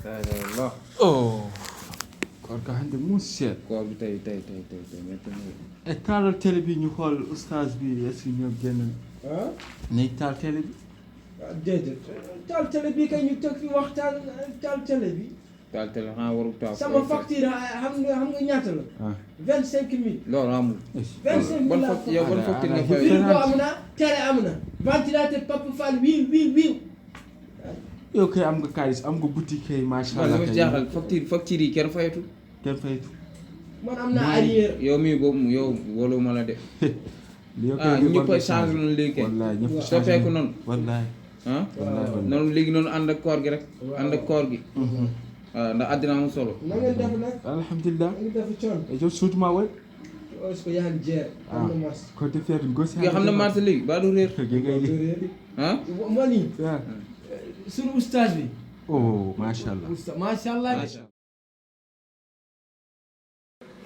Allah. Oh. Koor ga hande mu seet. Koor bi tey métti na. Taalal télé bi ñu xool oustaz bi est-ce que ñoom génn. ah. nañ taal télé bi. ah déedéet taal télé bi kay ñu toog fi waxtaan taal télé bi. taal télé xanaa warul taal. sama facture xam nga ñaata la. ah 25000. loolu amul. 25000 ban la facture yow ban facture nga ah, fay. frigo am na télé am na. ventilateur Papa Fall wiiw. yow kay am nga xaalis am nga boutique kay macha allah. li ma jaaxal facture yi kenn fayatu. kenn faytu. man am na arrière. yow mii boobu yow wóolu ma la de. ñëpp a changé noonu léegi kay. wallaay ñëpp changé soppeeku noonu. wallaay. ah wallaay. noonu léegi noonu ànd ak koor gi rek. waaw ànd ak koor gi. waaw ndax àddina amul solo. na ngeen def nag. alhamdulillah. na ngeen def coon. e jow suutuma way est-ce que yaa ngi jeer. am na mas. ko defeede gosi nga xam ne marché léegi ba du réer. ah. moo nii. sunu oustaz bi. oh macha allah. oustaz macha allah.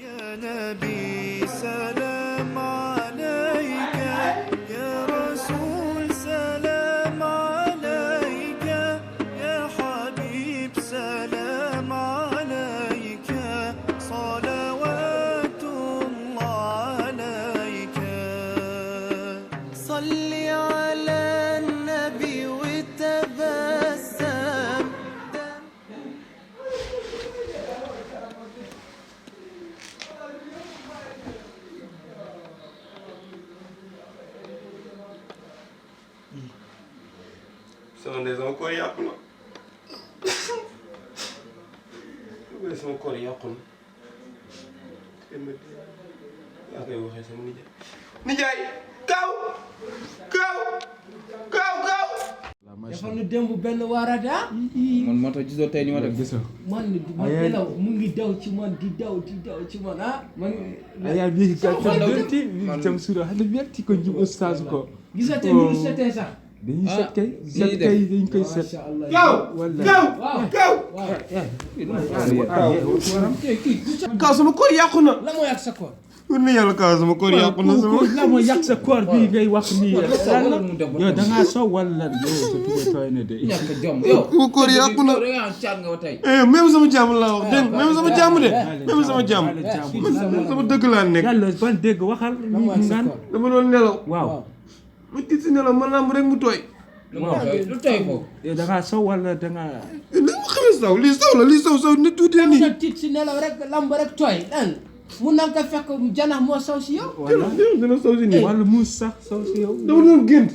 يا نبي سلام عليك يا رسول سلام عليك يا حبيب سلام عليك صلوات الله عليك صل على النبي وتبسم sama ndey sama koor yàqu na lu sama koor yàqu na yaa koy waxee sama nijaay kaaw dafa nu démb benn waarate ah. man moo tax gisoo tey ni ma def. gisoo. man nelaw mu ngi daw ci man di daw ci man ah. man aya wi Sama xol daw welti wi jam suudo hande welti ko jim oustaz ko. gisate ni mu setee sax. dañuy Ah, set kay. lii set def. kay dañ koy set. Masha Allah. wallahi. kaaw sama koor yàqu na la moo yàq sa koor. wër na yàlla kaaw sama koor yàqu na sama la moo yàq sa koor bi ngay wax nii. wala mu def ba yow da ngaa sow wala yow sa tuba tooy na de. ñàkk jom yow. sama koor yàqu na da nga caat nga ba tey. même sama jàmm laa wax dégg nga même sama jàmm de même sama jàmm man sama dëgg laa nekk yàlla ban dégg waxal la moo yàq sa ngaan. koor. dama doon nelaw waaw. ma tiit si nelaw ma lamb rek mu tooy lu tooy foofu. yow da ngaa sow wala da ngaa. li ma xamee saw lii saw la lii saw ni tuutee nii sa tiit si nelaw rek lamb rek tooy lan mun na nga fekk janax moo saw si yow. wala dina saw si nii wala muus sax sow si yow. dama doon gént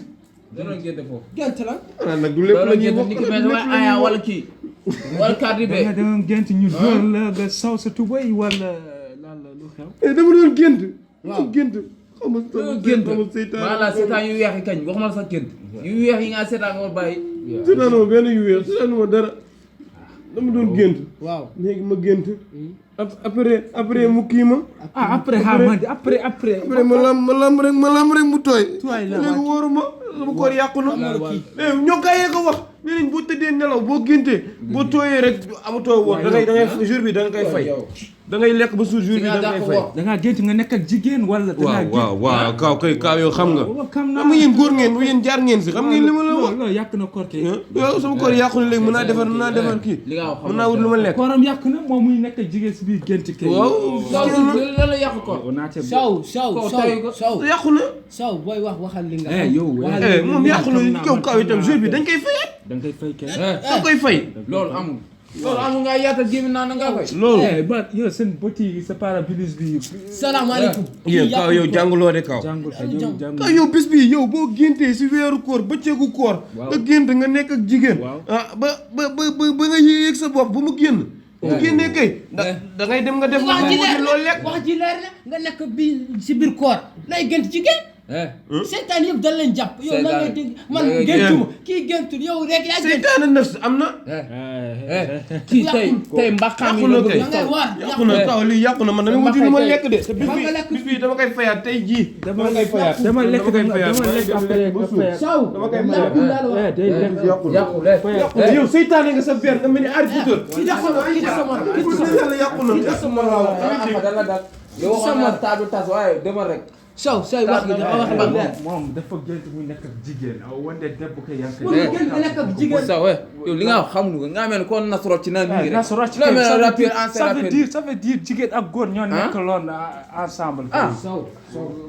danoon génte foofu. gent la. ah nag du lépp la loolu ñuy génte wax ni ki mel ne aya wala kii. wala carte da nga be. demoon gént ñu door la nga saw sa tubay wala lan la lu xew. dama doon gént Waaw. gént xam nga sama gént sama seytaan voilà seetaan yu weex yi kañ waxuma la sax gént. yu weex yi nga seetaan nga war bàyyi. seetaanuma benn yu weex seetaanuma dara dama doon gént waaw. léegi ma gént après mu kii ma ah après xaaral après. après ma lamb rek mu tooy Tooy la léegi wóoruma sama koor yàqu na mais ñoo gaa yee ko wax nee nañ boo tëddee nelaw boo géntee boo tooyee rek amatoo woor da ngay jour bi da nga koy fay da ngay lekk ba suur jour bi da nga koy fay da ngaa gént nga nekk ak jigéen wala. da ngaa gént waaw kaaw kay kaaw yow xam nga xam xam nga yéen góor ngeen yéen jaar ngeen si xam ngeen li ma la wax loolu yàq na koor kay. yow sama koor yàqu na léegi mën naa defar kii li nga wax mën naa wut lu ma lekk kooram yàq na moom muy nekk ak jigéen si biir gént kay. waaw loolu la yàqu ko. on a te. saw yàqu na saw booy waxal li nga eh yow. moom yàqu na yow kaaw itam jour bi dañ koy fayaat da nga koy fay kenn. dañ koy fay loolu amul. loolu amul nga yaatal gémmi naa na nga koy. loolu ba yow seen bët yi sa parabilis bi. salaamaaleykum. yéen kaaw yow jànguloo de kaaw jàngul ka yow jàngul. ah yow bés bii yow boo géntee si weeru koor bëccëgu koor nga gént nga nekk ak jigéen Waaw. ah ba nga yéeg sa bopp ba mu génn bu génnee kay da ngay dem nga def wax ji leer loolu lekk wax ji leer na nga nekk bi si biir koor lay gént jigéen. seytaan yëpp dañ leen jàpp. yow la ngay dégg man da ngay géntuma kii géntul yow rek yaa gént. seytaane nafs am na kii tey mbaxaam yi la Yàqu na bëgg kay. a da ngay sol. waar yàqu na kaw lii yàqu na man dama wuti lu ma lekk de te Ba nga lekk. bis bii dama koy fayaat tey jii dama koy fayaat dama lekk dama koy fayaat dama lekk après nga fayal. saw dama koy yàqu fayaat laa la wax. day lekk yàqu yàqu na yow seytaane nga sa biir nga mel ni arbitre yàqu na kii sama kii sama yàlla yàqu na yow waxoon naa taadu tas waaye demal rek Sow say wax gi dafa wax ba moom dafa gént muy nekk ak jigéen wante deb ko yank mu gént nekk ak jigéen Sow yow li nga xamul nga amee ko nasrot ci naan nii rek nasrot ci ça veut dire jigéen ak góor ñoo nekk loon ensemble Sow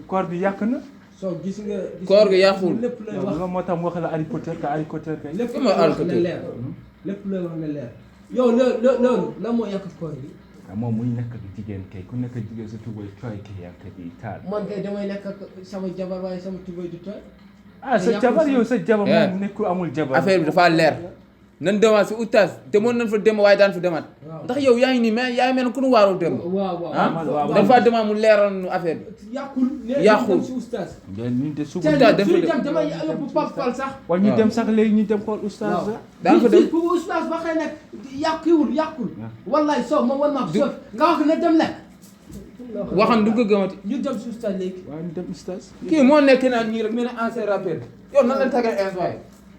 koor bi yàq na Sow gis nga koor gi yàqul lépp lay wax nga moo tax mu wax la Harry Potter kay lépp lay wax na leer lépp lay wax na leer yow loolu la moo yàq koor bi moom muy nekk ak jigéen kay ku nekk jigéen sa tubay tooy kay yàq bi taal man kay damay nekk ak sama jabar waaye sama tubay du tooy sa jabar yow sa jabar moom nekkul amul jabar affaire bi dafa leer nan demaat si oustaz demoon nañ fa dem waaye daan fa demaat ndax yow yaa ngi nii mais yaa ngi mel ne ku nu waarul dem dafa demaat mu leeral nu affaire bi yàqul si oustaz ñu de su oustaz dem fa dem damay yóbbu Papal sax wala ñu dem sax léegi ñu dem xool oustaz daan fa dem bu oustaz waxee nag yàqul wallahi Sow ma wan ma so nga wax na dem lekk waxam du ko gëmati ñu dem si oustaz léegi waaw ñu dem oustaz kii moo nekk naan ñii rek mu ne ancien rappeur yow nan la tagee insoy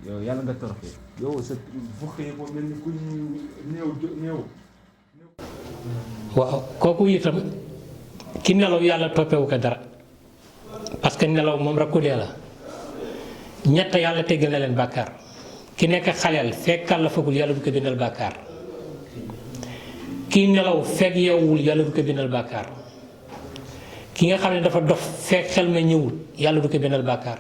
yow yàlla nga toroxee yow sa buxee boo mel ni ku néew waaw kooku itam ki nelaw yàlla toppewu ko dara parce que nelaw moom rek ku dee la ñett yàlla teggal na leen bàkkaar ki nekk xaleel fekk kàlla fagul yàlla du ko bindal bàkkaar ki nelaw fekk yeewul yàlla du ko bindal bàkkaar ki nga xam ne dafa dof fekk xel ma ñëwul yàlla du ko bindal bàkkaar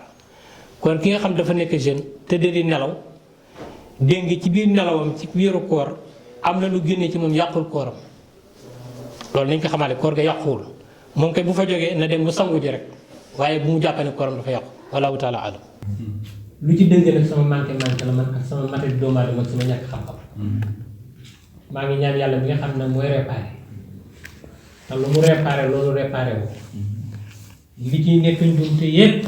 kon ki nga xam dafa nekk jeune te di nelaw dégg nga ci biir nelawam ci biiru koor am na lu génne ci moom yàqul kooram loolu nañ ko xamale koor ga yàquwul moom kay bu fa jógee na dem mu sangu ji rek waaye bu mu jàppee ne kooram dafa yàqu wallahu taala alam lu ci dëgg nag sama manqué la man ak sama maté doomu aadama ak sama ñàkk xam-xam maa ngi ñaan yàlla bi nga xam ne mooy réparé te lu mu réparé loolu réparé wu li ciy nekk njuumte yépp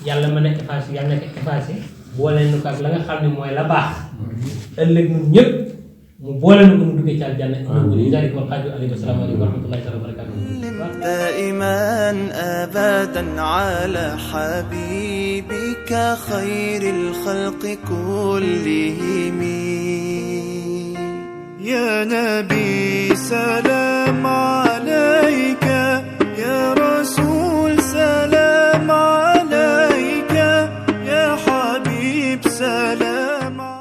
yàlla mën a effacé yàlla nekk effacé boole nu ko ak la nga xam ne mooy la baax ëllëg ñun ñëpp mu boole nu ko mu duggee ci aljanna amiin zalika wal qaadir alayhi wa salaamu aleykum wa rahmatullahi taala wa barakatuh دائما أبدا على حبيبك خير الخلق كلهم يا نبي سلام